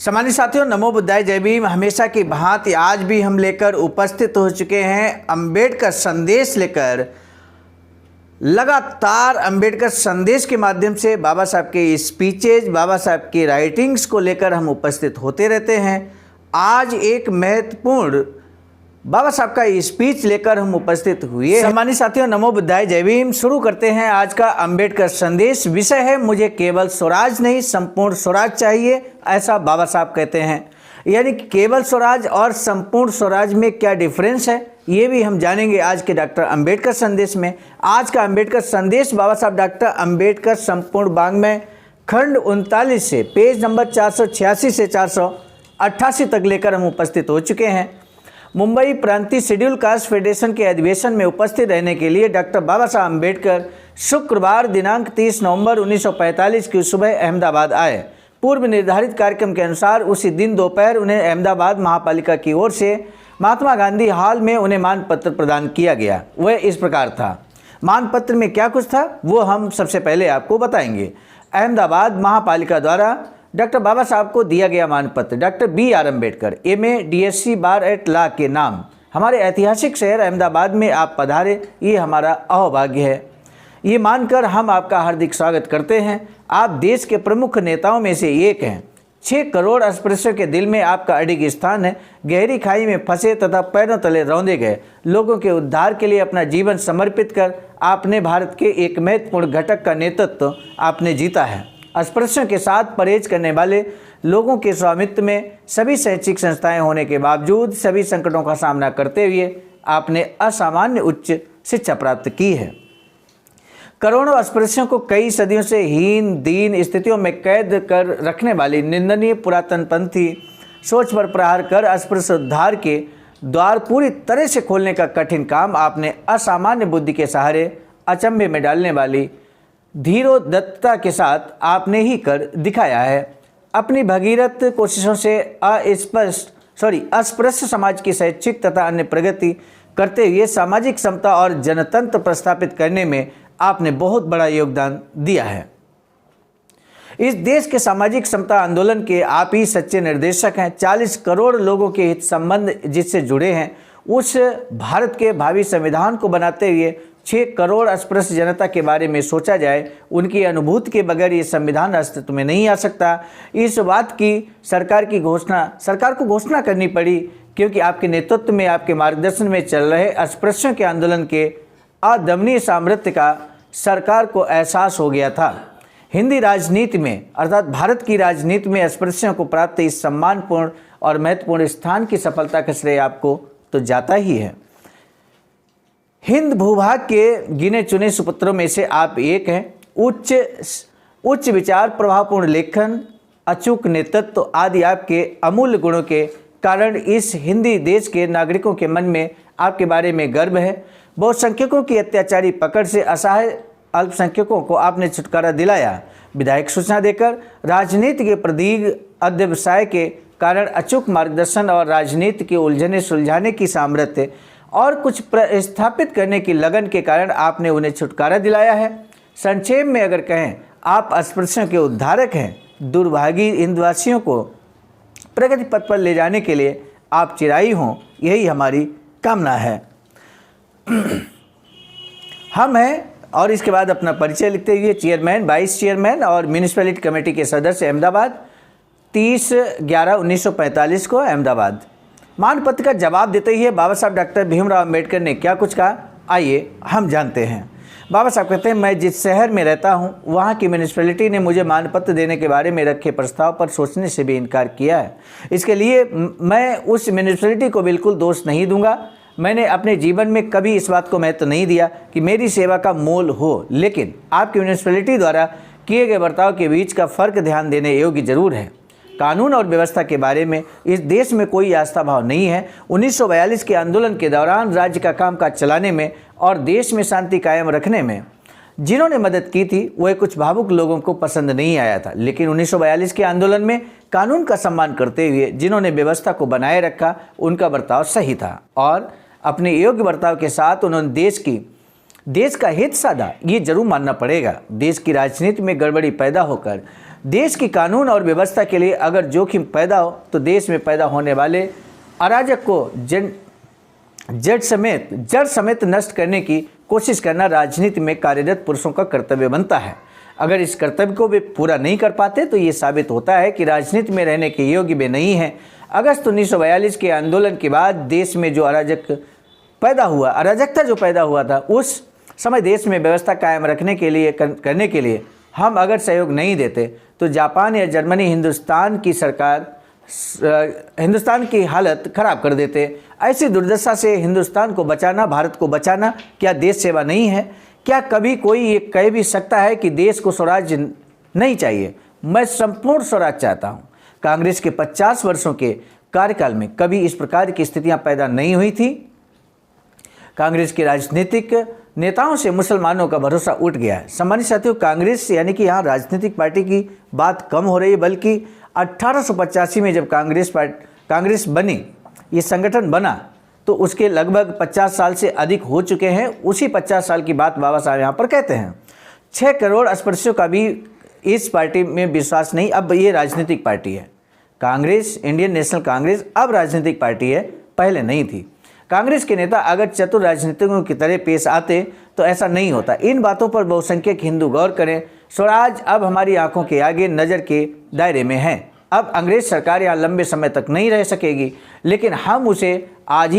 सम्मानित साथियों, नमो बुद्धाय, जय भीम। हमेशा की भांति आज भी हम लेकर उपस्थित हो चुके हैं अंबेडकर संदेश लेकर। लगातार अंबेडकर संदेश के माध्यम से बाबा साहब के स्पीचेज, बाबा साहब की राइटिंग्स को लेकर हम उपस्थित होते रहते हैं। आज एक महत्वपूर्ण बाबा साहब का स्पीच लेकर हम उपस्थित हुए। सम्मानित साथियों, नमो बुद्धाय, जय भीम। शुरू करते हैं आज का अंबेडकर संदेश। विषय है मुझे केवल स्वराज नहीं संपूर्ण स्वराज चाहिए, ऐसा बाबा साहब कहते हैं। यानी कि केवल स्वराज और संपूर्ण स्वराज में क्या डिफरेंस है, ये भी हम जानेंगे आज के डॉक्टर अंबेडकर संदेश में। आज का अंबेडकर संदेश बाबा साहब डॉक्टर अंबेडकर संपूर्ण वाङ्मय खंड 39 से पेज नंबर 486 से 488 तक लेकर हम उपस्थित हो चुके हैं। मुंबई प्रांतीय शेड्यूल कास्ट फेडरेशन के अधिवेशन में उपस्थित रहने के लिए डॉक्टर बाबा साहब अम्बेडकर शुक्रवार दिनांक 30 नवंबर 1945 की सुबह अहमदाबाद आए। पूर्व निर्धारित कार्यक्रम के अनुसार उसी दिन दोपहर उन्हें अहमदाबाद महापालिका की ओर से महात्मा गांधी हॉल में उन्हें मानपत्र प्रदान किया गया। वह इस प्रकार था। मानपत्र में क्या कुछ था वो हम सबसे पहले आपको बताएंगे। अहमदाबाद महापालिका द्वारा डॉक्टर बाबा साहब को दिया गया मानपत्र doctor B.R. Ambedkar MA DSc बार एट लॉ के नाम। हमारे ऐतिहासिक शहर अहमदाबाद में आप पधारे, ये हमारा अहोभाग्य है। ये मानकर हम आपका हार्दिक स्वागत करते हैं। आप देश के प्रमुख नेताओं में से एक हैं। 6 करोड़ अस्पृश्यों के दिल में आपका अडिग स्थान है। गहरी खाई में फंसे तथा पैरों तले रौंदे गए लोगों के उद्धार के लिए अपना जीवन समर्पित कर आपने भारत के एक महत्वपूर्ण घटक का नेतृत्व आपने जीता है। अस्पृश्यों के साथ परहेज करने वाले लोगों के स्वामित्व में सभी शैक्षिक संस्थाएं होने के बावजूद सभी संकटों का सामना करते हुए आपने असामान्य उच्च शिक्षा प्राप्त की है। करोड़ों अस्पृश्यों को कई सदियों से हीन दीन स्थितियों में कैद कर रखने वाली निंदनीय पुरातनपंथी सोच पर प्रहार कर अस्पृश्य उद्धार के द्वार पूरी तरह से खोलने का कठिन काम आपने असामान्य बुद्धि के सहारे अचंभे में डालने वाली धीरोदत्तता के साथ आपने ही कर दिखाया है। अपनी भगीरथ कोशिशों से अस्पृश्य समाज की शैक्षिक तथा अन्य प्रगति करते हुए सामाजिक समता और जनतंत्र प्रस्थापित करने में आपने बहुत बड़ा योगदान दिया है। इस देश के सामाजिक समता आंदोलन के आप ही सच्चे निर्देशक हैं। 40 करोड़ लोगों के हित संबंध जिससे जुड़े हैं, उस भारत के भावी संविधान को बनाते हुए 6 करोड़ अस्पृश्य जनता के बारे में सोचा जाए, उनकी अनुभूति के बगैर ये संविधान अस्तित्व में नहीं आ सकता। इस बात की सरकार को घोषणा करनी पड़ी, क्योंकि आपके नेतृत्व में, आपके मार्गदर्शन में चल रहे अस्पृश्यों के आंदोलन के अदमनीय सामर्थ्य का सरकार को एहसास हो गया था। हिंदी राजनीति में अर्थात भारत की राजनीति में अस्पृश्यों को प्राप्त इस सम्मानपूर्ण और महत्वपूर्ण स्थान की सफलता का श्रेय आपको तो जाता ही है। हिंद भूभाग के गिने चुने सुपुत्रों में से आप एक हैं। उच्च विचार, प्रभावपूर्ण लेखन, अचूक नेतृत्व आदि आपके अमूल्य गुणों के कारण इस हिंदी देश के नागरिकों के मन में आपके बारे में गर्व है। बहुसंख्यकों की अत्याचारी पकड़ से असहाय अल्पसंख्यकों को आपने छुटकारा दिलाया। विधायक सूचना देकर राजनीति के प्रदीर्घ अध्यवसाय के कारण अचूक मार्गदर्शन और राजनीति की उलझने सुलझाने की सामर्थ्य और कुछ स्थापित करने की लगन के कारण आपने उन्हें छुटकारा दिलाया है। संक्षेप में अगर कहें, आप अस्पृश्यों के उद्धारक हैं। दुर्भागी हिंदवासियों को प्रगति पथ पर ले जाने के लिए आप चिराई हों, यही हमारी कामना है। हम हैं। और इसके बाद अपना परिचय लिखते हुए चेयरमैन, वाइस चेयरमैन और म्यूनिसिपैलिटी कमेटी के सदस्य अहमदाबाद, 30/11/1945 को अहमदाबाद। मानपत्र का जवाब देते हुए बाबा साहब डॉक्टर भीमराव अम्बेडकर ने क्या कुछ कहा, आइए हम जानते हैं। बाबा साहब कहते हैं, मैं जिस शहर में रहता हूं, वहां की म्यूनिसिपैलिटी ने मुझे मानपत्र देने के बारे में रखे प्रस्ताव पर सोचने से भी इनकार किया है। इसके लिए मैं उस म्यूनिसिपैलिटी को बिल्कुल दोष नहीं दूंगा। मैंने अपने जीवन में कभी इस बात को महत्व नहीं दिया कि मेरी सेवा का मोल हो, लेकिन आपकी म्यूनिसिपैलिटी द्वारा किए गए बर्ताव के बीच का फर्क ध्यान देने योग्य जरूर है। कानून और व्यवस्था के बारे में इस देश में कोई आस्था भाव नहीं है। 1942 के आंदोलन के दौरान राज्य का कामकाज चलाने में और देश में शांति कायम रखने में जिन्होंने मदद की थी, वह कुछ भावुक लोगों को पसंद नहीं आया था। लेकिन 1942 के आंदोलन में कानून का सम्मान करते हुए जिन्होंने व्यवस्था को बनाए रखा, उनका बर्ताव सही था और अपने योग्य बर्ताव के साथ उन्होंने देश का हित साधा, ये जरूर मानना पड़ेगा। देश की राजनीति में गड़बड़ी पैदा होकर देश की कानून और व्यवस्था के लिए अगर जोखिम पैदा हो तो देश में पैदा होने वाले अराजक को जड़ समेत नष्ट करने की कोशिश करना राजनीति में कार्यरत पुरुषों का कर्तव्य बनता है। अगर इस कर्तव्य को वे पूरा नहीं कर पाते तो ये साबित होता है कि राजनीति में रहने के योग्य वे नहीं हैं। अगस्त 1942 के आंदोलन के बाद देश में जो अराजकता जो पैदा हुआ था, उस समय देश में व्यवस्था कायम रखने के लिए करने के लिए हम अगर सहयोग नहीं देते तो जापान या जर्मनी हिंदुस्तान की हालत खराब कर देते। ऐसी दुर्दशा से हिंदुस्तान को बचाना, भारत को बचाना क्या देश सेवा नहीं है? क्या कभी कोई ये कह भी सकता है कि देश को स्वराज नहीं चाहिए? मैं संपूर्ण स्वराज चाहता हूँ। कांग्रेस के 50 वर्षों के कार्यकाल में कभी इस प्रकार की स्थितियां पैदा नहीं हुई थी। कांग्रेस के राजनीतिक नेताओं से मुसलमानों का भरोसा उठ गया है। सम्मानित साथियों, कांग्रेस यानी कि यहाँ राजनीतिक पार्टी की बात कम हो रही है, बल्कि 1885 में जब कांग्रेस बनी, ये संगठन बना, तो उसके लगभग 50 साल से अधिक हो चुके हैं। उसी 50 साल की बात बाबा साहब यहाँ पर कहते हैं। 6 करोड़ स्पर्शियों का भी इस पार्टी में विश्वास नहीं। अब ये राजनीतिक पार्टी है। कांग्रेस, इंडियन नेशनल कांग्रेस अब राजनीतिक पार्टी है, पहले नहीं थी। कांग्रेस के नेता अगर चतुर राजनीतिकों की तरह पेश आते तो ऐसा नहीं होता। इन बातों पर बहुसंख्यक हिंदू गौर करें। स्वराज अब हमारी आंखों के आगे, नज़र के दायरे में है। अब अंग्रेज सरकार यहाँ लंबे समय तक नहीं रह सकेगी, लेकिन हम उसे आज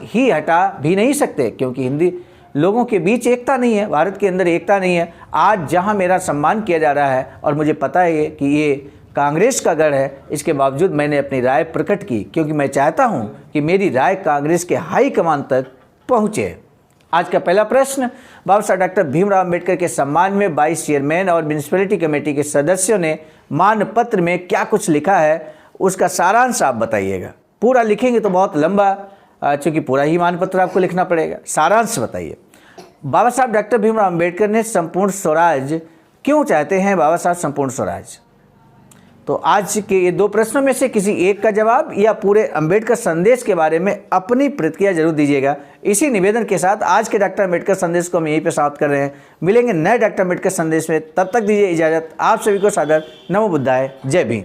ही हटा भी नहीं सकते, क्योंकि हिंदी लोगों के बीच एकता नहीं है, भारत के अंदर एकता नहीं है। आज जहाँ मेरा सम्मान किया जा रहा है और मुझे पता है कि ये कांग्रेस का गढ़ है, इसके बावजूद मैंने अपनी राय प्रकट की, क्योंकि मैं चाहता हूं कि मेरी राय कांग्रेस के हाई कमान तक पहुंचे। आज का पहला प्रश्न, बाबा साहब डॉक्टर भीमराव अम्बेडकर के सम्मान में 22 चेयरमैन और म्यूनिसिपैलिटी कमेटी के सदस्यों ने मानपत्र में क्या कुछ लिखा है, उसका सारांश आप बताइएगा। पूरा लिखेंगे तो बहुत लंबा, चूँकि पूरा ही मानपत्र आपको लिखना पड़ेगा। सारांश बताइए। बाबा साहब डॉक्टर भीमराव अम्बेडकर ने संपूर्ण स्वराज क्यों चाहते हैं? बाबा साहब संपूर्ण स्वराज। तो आज के ये 2 प्रश्नों में से किसी एक का जवाब या पूरे अम्बेडकर संदेश के बारे में अपनी प्रतिक्रिया जरूर दीजिएगा। इसी निवेदन के साथ आज के डॉक्टर अम्बेडकर संदेश को हम यहीं पे समाप्त कर रहे हैं। मिलेंगे नए डॉक्टर अम्बेडकर संदेश में, तब तक दीजिए इजाज़त। आप सभी को सादर नमो बुद्धाय, जय भीम।